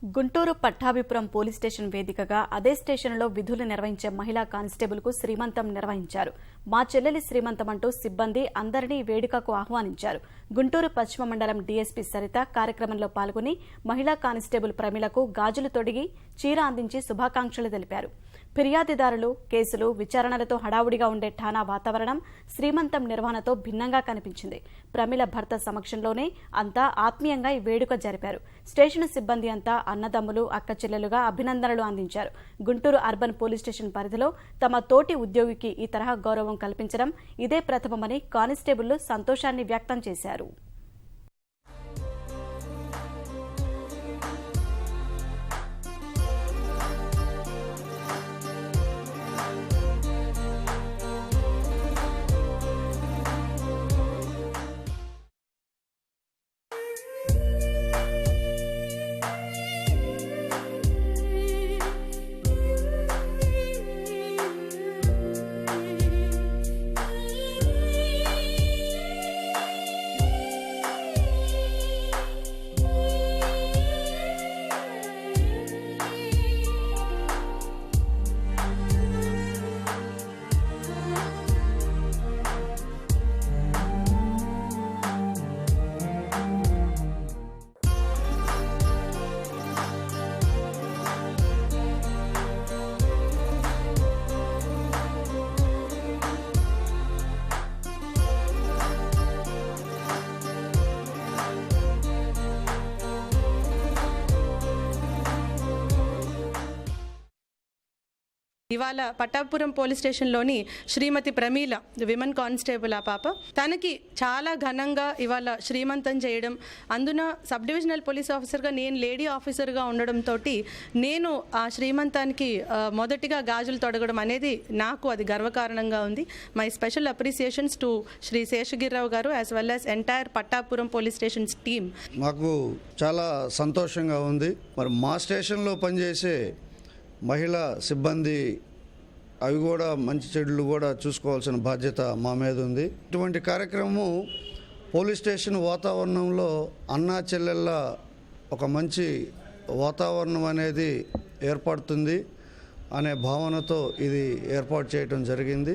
Guntur Pattabhipuram police station వేదికగా అదే స్టేషన్లో విధులు నిర్వహించే మహిళా కానిస్టేబుల్కు శ్రీమంతం నిర్వహించారు. మా చెల్లెలి శ్రీమంతం అంటూ సిబ్బంది అందరినీ వేడుకకు ఆహ్వానించారు. గుంటూరు పశ్చిమ మండలం డీఎస్పీ సరిత కార్యక్రమంలో పాల్గొని మహిళా కానిస్టేబుల్ ప్రమీలకు గాజులు తొడిగి చీర అందించి శుభాకాంక్షలు తెలిపారు. ఫిర్యాదుదారులు, కేసులు, విచారణలతో హడావుడిగా ఉండే ఠాణా వాతావరణం శ్రీమంతం నిర్వహణతో భిన్నంగా కనిపించింది. ప్రమీల భర్త సమక్షంలోనే అంతా ఆత్మీయంగా ఈ వేడుక జరిపారు. స్టేషన్ సిబ్బంది అంతా అన్నదమ్ములు, అక్కచెల్లెలుగా అభినందనలు అందించారు. గుంటూరు అర్బన్ పోలీస్ స్టేషన్ పరిధిలో తమ తోటి ఉద్యోగికి ఈ తరహా గౌరవం కల్పించడం ఇదే ప్రథమమని కానిస్టేబుళ్లు సంతోషాన్ని వ్యక్తం చేశారు. ఇవాళ పట్టాపురం పోలీస్ స్టేషన్లోని శ్రీమతి ప్రమీల విమెన్ కానిస్టేబుల్ ఆ పాప తనకి చాలా ఘనంగా ఇవాళ శ్రీమంతం చేయడం, అందున సబ్ డివిజనల్ పోలీస్ ఆఫీసర్గా నేను లేడీ ఆఫీసర్గా ఉండడంతో నేను ఆ శ్రీమంతానికి మొదటిగా గాజులు తొడగడం అనేది నాకు అది గర్వకారణంగా ఉంది. My special appreciations to Shri Seshagiri Rao garu as well as entire Pattapuram police stations team. మాకు చాలా సంతోషంగా ఉంది. మరి మా స్టేషన్లో పనిచేసే మహిళా సిబ్బంది అవి కూడా మంచి చెడులు కూడా చూసుకోవాల్సిన బాధ్యత మా మీద ఉంది. ఇటువంటి కార్యక్రమం పోలీస్ స్టేషన్ వాతావరణంలో అన్నా చెల్లెళ్ళ ఒక మంచి వాతావరణం అనేది ఏర్పడుతుంది అనే భావనతో ఇది ఏర్పాటు చేయడం జరిగింది.